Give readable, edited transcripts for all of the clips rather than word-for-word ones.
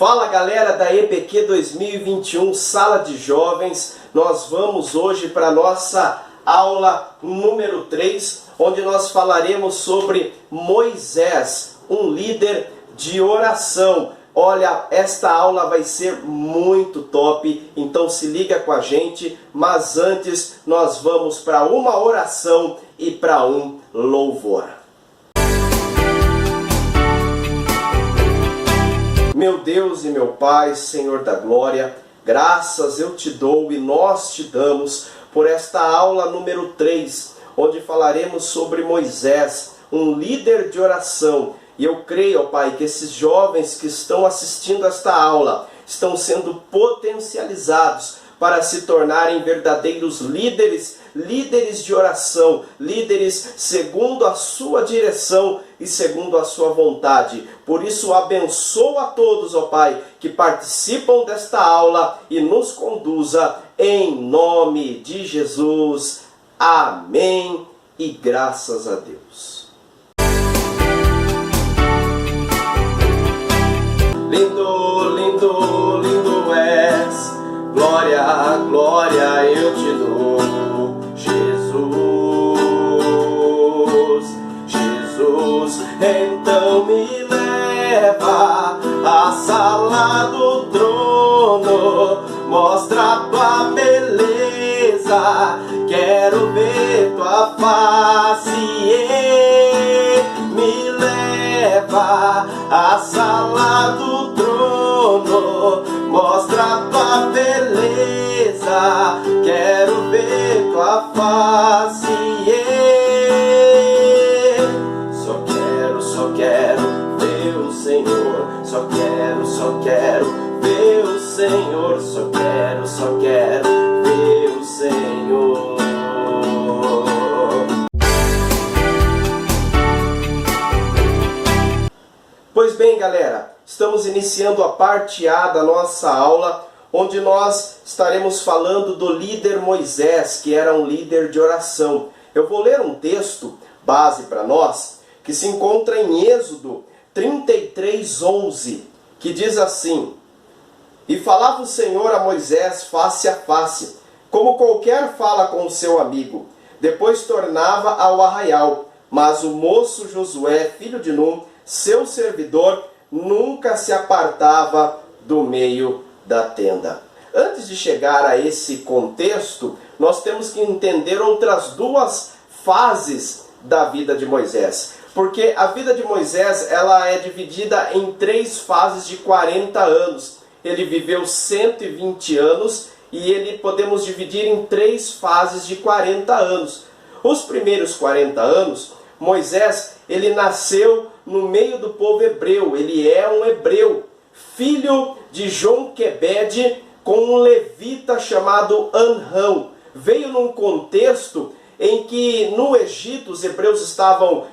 Fala galera da EBQ 2021, Sala de Jovens. Nós vamos hoje para a nossa aula número 3, onde nós falaremos sobre Moisés, um líder de oração. Olha, esta aula vai ser muito top, então se liga com a gente, mas antes nós vamos para uma oração e para um louvor. Meu Deus e meu Pai, Senhor da glória, graças eu te dou e nós te damos por esta aula número 3, onde falaremos sobre Moisés, um líder de oração. E eu creio, ó Pai, que esses jovens que estão assistindo esta aula estão sendo potencializados para se tornarem verdadeiros líderes de oração, líderes segundo a sua direção e segundo a sua vontade. Por isso, abençoa a todos, ó Pai, que participam desta aula e nos conduza em nome de Jesus. Amém e graças a Deus. Lindo, lindo, lindo és, glória, glória eu te dou, Jesus, Jesus, então me leva à sala do trono, mostra a tua beleza, quero ver tua face, me leva à sala do trono, mostra a tua beleza, quero ver tua face. Só quero ver o Senhor, só quero ver o Senhor, só quero ver o Senhor. Pois bem, galera, estamos iniciando a parte A da nossa aula, onde nós estaremos falando do líder Moisés, que era um líder de oração. Eu vou ler um texto base para nós, que se encontra em Êxodo 33:11, que diz assim: E falava o Senhor a Moisés face a face, como qualquer fala com o seu amigo. Depois tornava ao arraial, mas o moço Josué, filho de Num, seu servidor, nunca se apartava do meio da tenda. Antes de chegar a esse contexto, nós temos que entender outras duas fases da vida de Moisés. Porque a vida de Moisés ela é dividida em 3 fases de 40 anos. Ele viveu 120 anos e ele podemos dividir em 3 fases de 40 anos. Os primeiros 40 anos, Moisés ele nasceu no meio do povo hebreu. Ele é um hebreu, filho de Jonquebede, com um levita chamado Anrão. Veio num contexto em que no Egito os hebreus estavam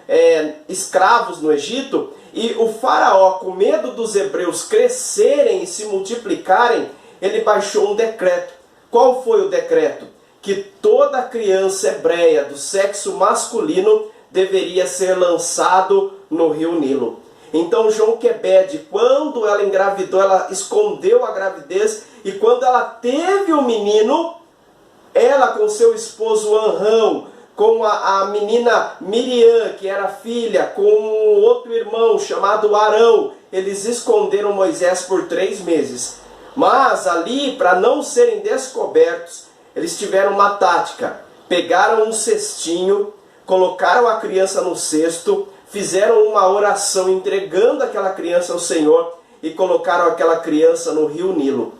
escravos no Egito, e o faraó, com medo dos hebreus crescerem e se multiplicarem, ele baixou um decreto. Qual foi o decreto? Que toda criança hebreia do sexo masculino deveria ser lançado no rio Nilo. Então Jonquebede, quando ela engravidou, ela escondeu a gravidez, e quando ela teve o menino, ela com seu esposo Anrão, com a menina Miriam, que era filha, com outro irmão chamado Arão, eles esconderam Moisés por 3 meses. Mas ali, para não serem descobertos, eles tiveram uma tática. Pegaram um cestinho, colocaram a criança no cesto, fizeram uma oração entregando aquela criança ao Senhor e colocaram aquela criança no rio Nilo.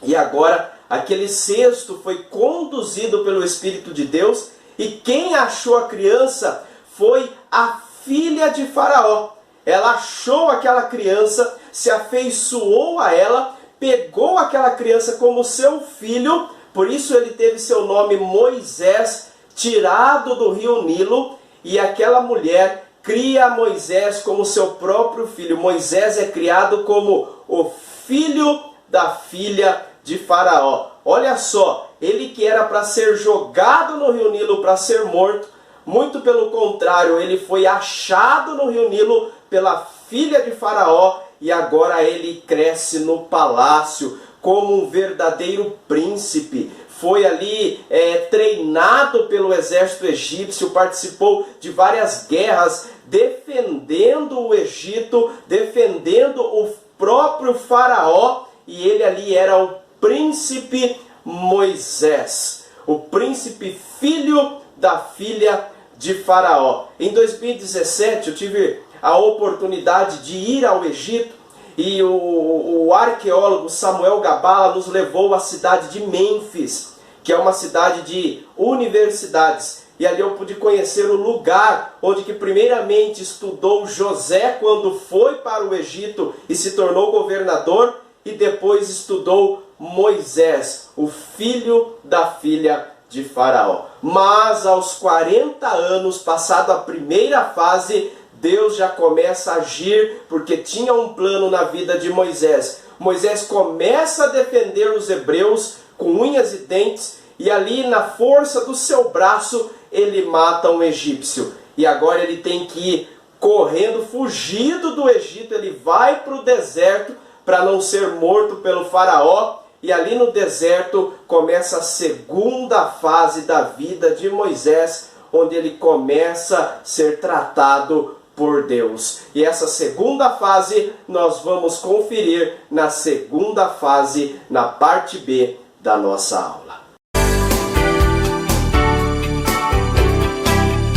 E agora aquele cesto foi conduzido pelo Espírito de Deus, e quem achou a criança foi a filha de Faraó. Ela achou aquela criança, se afeiçoou a ela, pegou aquela criança como seu filho, por isso ele teve seu nome Moisés, tirado do rio Nilo, e aquela mulher cria Moisés como seu próprio filho. Moisés é criado como o filho da filha de Faraó. Olha só, ele que era para ser jogado no rio Nilo para ser morto, muito pelo contrário, ele foi achado no rio Nilo pela filha de Faraó e agora ele cresce no palácio como um verdadeiro príncipe. Foi ali treinado pelo exército egípcio, participou de várias guerras, defendendo o Egito, defendendo o próprio faraó, e ele ali era o príncipe Moisés, o príncipe filho da filha de faraó. Em 2017 eu tive a oportunidade de ir ao Egito, e o arqueólogo Samuel Gabala nos levou à cidade de Mênfis, que é uma cidade de universidades. E ali eu pude conhecer o lugar onde que primeiramente estudou José quando foi para o Egito e se tornou governador, e depois estudou Moisés, o filho da filha de Faraó. Mas aos 40 anos, passado a primeira fase, Deus já começa a agir, porque tinha um plano na vida de Moisés. Moisés começa a defender os hebreus com unhas e dentes, e ali na força do seu braço ele mata um egípcio. E agora ele tem que ir correndo, fugido do Egito, ele vai para o deserto para não ser morto pelo faraó. E ali no deserto começa a segunda fase da vida de Moisés, onde ele começa a ser tratado por Deus. E essa segunda fase nós vamos conferir na segunda fase, na parte B da nossa aula.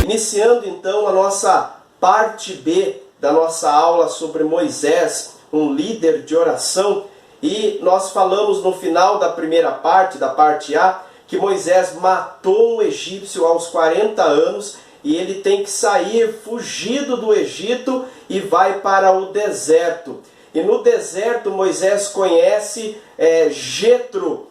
Iniciando então a nossa parte B da nossa aula sobre Moisés, um líder de oração, e nós falamos no final da primeira parte, da parte A, que Moisés matou um egípcio aos 40 anos, e ele tem que sair fugido do Egito e vai para o deserto. E no deserto Moisés conhece Jetro,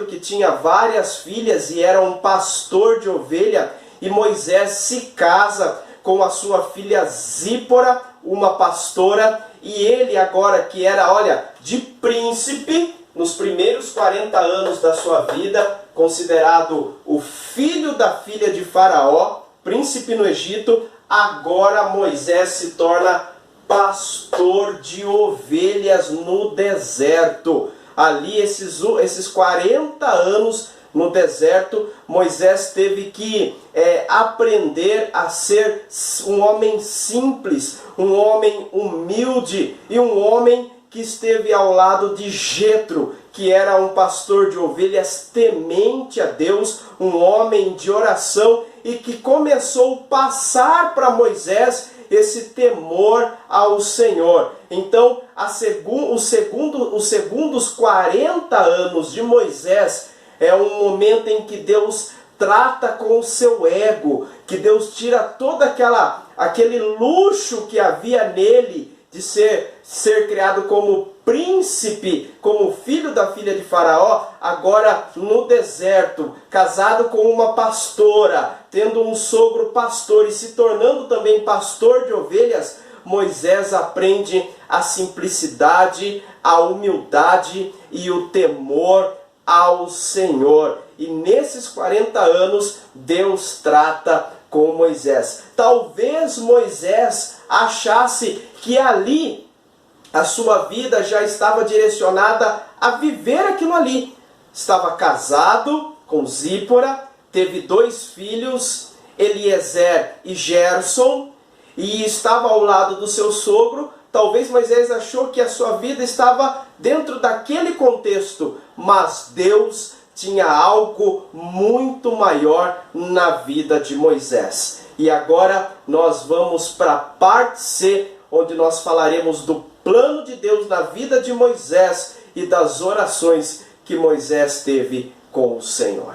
que tinha várias filhas e era um pastor de ovelha, e Moisés se casa com a sua filha Zípora, uma pastora, e ele agora que era, de príncipe, nos primeiros 40 anos da sua vida, considerado o filho da filha de Faraó, príncipe no Egito, agora Moisés se torna pastor de ovelhas no deserto. Ali, esses 40 anos no deserto, Moisés teve que aprender a ser um homem simples, um homem humilde e um homem que esteve ao lado de Jetro, que era um pastor de ovelhas temente a Deus, um homem de oração, e que começou a passar para Moisés esse temor ao Senhor. Então, os segundos 40 anos de Moisés é um momento em que Deus trata com o seu ego, que Deus tira todo aquele luxo que havia nele de ser criado como príncipe, como filho da filha de Faraó, agora no deserto, casado com uma pastora, tendo um sogro pastor e se tornando também pastor de ovelhas. Moisés aprende a simplicidade, a humildade e o temor ao Senhor. E nesses 40 anos, Deus trata com Moisés. Talvez Moisés achasse que ali a sua vida já estava direcionada a viver aquilo ali. Estava casado com Zípora, teve 2 filhos, Eliezer e Gerson, e estava ao lado do seu sogro. Talvez Moisés achou que a sua vida estava dentro daquele contexto, mas Deus tinha algo muito maior na vida de Moisés. E agora nós vamos para a parte C, onde nós falaremos do plano de Deus na vida de Moisés e das orações que Moisés teve com o Senhor.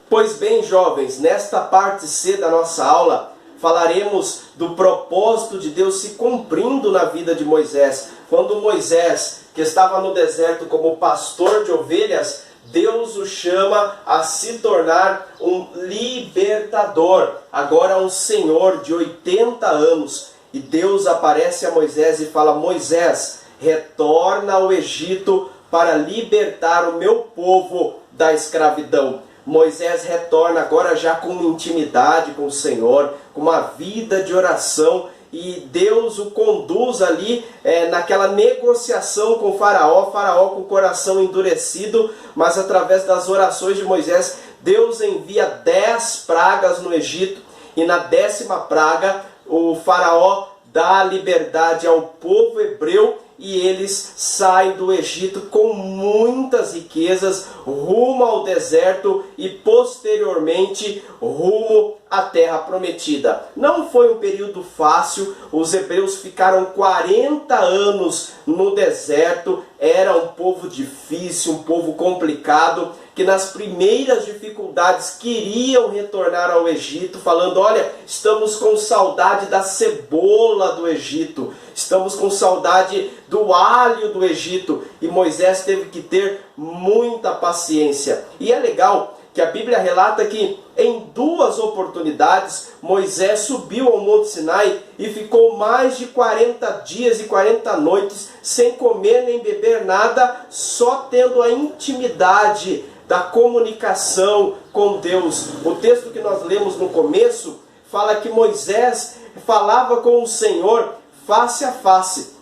Pois bem, jovens, nesta parte C da nossa aula, falaremos do propósito de Deus se cumprindo na vida de Moisés. Quando Moisés, que estava no deserto como pastor de ovelhas, Deus o chama a se tornar um libertador, agora um senhor de 80 anos. E Deus aparece a Moisés e fala: Moisés, retorna ao Egito para libertar o meu povo da escravidão. Moisés retorna agora já com intimidade com o Senhor, com uma vida de oração, e Deus o conduz ali naquela negociação com Faraó com o coração endurecido, mas através das orações de Moisés, Deus envia 10 pragas no Egito, e na 10ª praga o Faraó dá liberdade ao povo hebreu, e eles saem do Egito com muitas riquezas, rumo ao deserto e posteriormente rumo à terra prometida. Não foi um período fácil, os hebreus ficaram 40 anos no deserto, era um povo difícil, um povo complicado, que nas primeiras dificuldades queriam retornar ao Egito, falando: olha, estamos com saudade da cebola do Egito, estamos com saudade do alho do Egito, e Moisés teve que ter muita paciência. E é legal que a Bíblia relata que em 2 oportunidades Moisés subiu ao Monte Sinai e ficou mais de 40 dias e 40 noites sem comer nem beber nada, só tendo a intimidade da comunicação com Deus. O texto que nós lemos no começo fala que Moisés falava com o Senhor face a face.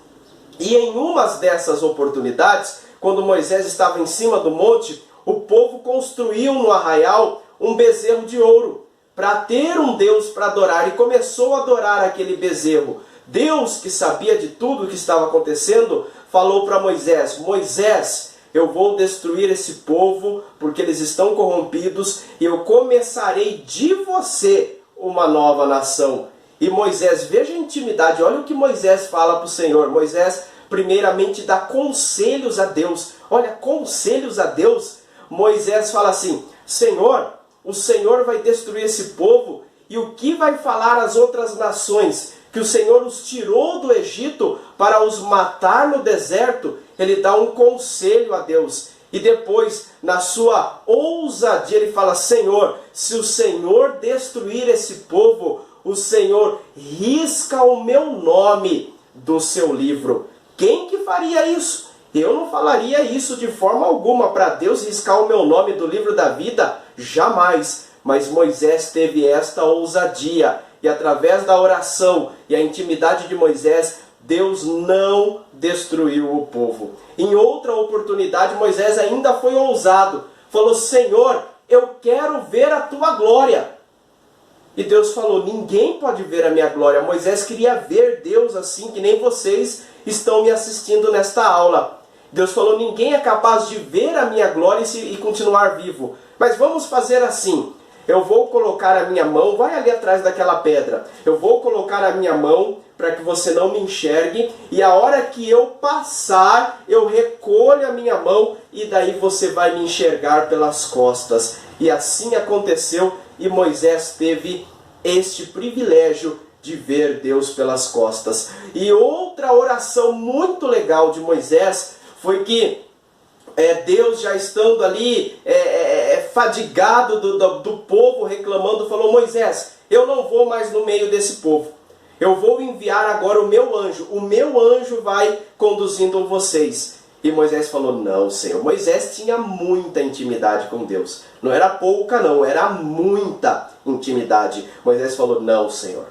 E em uma dessas oportunidades, quando Moisés estava em cima do monte, o povo construiu no arraial um bezerro de ouro, para ter um Deus para adorar, e começou a adorar aquele bezerro. Deus, que sabia de tudo o que estava acontecendo, falou para Moisés: Moisés, eu vou destruir esse povo, porque eles estão corrompidos, e eu começarei de você uma nova nação. E Moisés, veja a intimidade, olha o que Moisés fala para o Senhor. Moisés, primeiramente, dá conselhos a Deus. Olha, conselhos a Deus. Moisés fala assim: Senhor, o Senhor vai destruir esse povo, e o que vai falar às outras nações? Que o Senhor os tirou do Egito para os matar no deserto? Ele dá um conselho a Deus. E depois, na sua ousadia, ele fala: Senhor, se o Senhor destruir esse povo, o Senhor risca o meu nome do seu livro. Quem que faria isso? Eu não falaria isso de forma alguma, para Deus riscar o meu nome do livro da vida, jamais. Mas Moisés teve esta ousadia, e através da oração e a intimidade de Moisés, Deus não destruiu o povo. Em outra oportunidade, Moisés ainda foi ousado. Falou: Senhor, eu quero ver a tua glória. E Deus falou: ninguém pode ver a minha glória. Moisés queria ver Deus assim, que nem vocês estão me assistindo nesta aula. Deus falou: ninguém é capaz de ver a minha glória e continuar vivo. Mas vamos fazer assim: eu vou colocar a minha mão, vai ali atrás daquela pedra. Eu vou colocar a minha mão para que você não me enxergue, e a hora que eu passar, eu recolho a minha mão, e daí você vai me enxergar pelas costas. E assim aconteceu, e Moisés teve este privilégio de ver Deus pelas costas. E outra oração muito legal de Moisés foi que Deus, já estando ali fadigado do povo reclamando, falou: Moisés, eu não vou mais no meio desse povo. Eu vou enviar agora o meu anjo vai conduzindo vocês. E Moisés falou: não, Senhor. Moisés tinha muita intimidade com Deus. Não era pouca não, era muita intimidade. Moisés falou: não, Senhor.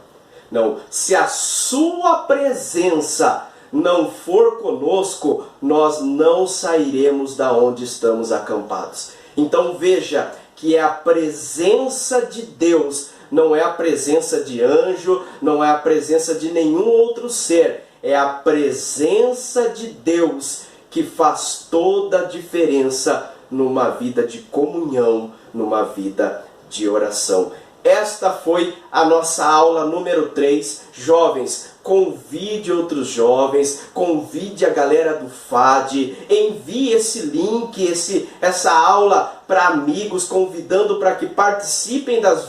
Não, se a sua presença não for conosco, nós não sairemos da onde estamos acampados. Então veja que é a presença de Deus, não é a presença de anjo, não é a presença de nenhum outro ser, é a presença de Deus que faz toda a diferença numa vida de comunhão, numa vida de oração. Esta foi a nossa aula número 3. Jovens, convide outros jovens, convide a galera do FAD, envie esse link, essa aula para amigos, convidando para que participem das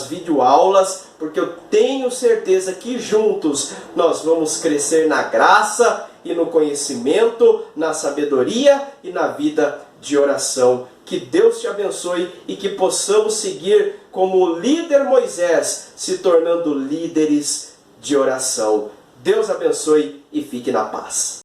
videoaulas, porque eu tenho certeza que juntos nós vamos crescer na graça e no conhecimento, na sabedoria e na vida de oração. Que Deus te abençoe e que possamos seguir como o líder Moisés, se tornando líderes de oração. Deus abençoe e fique na paz.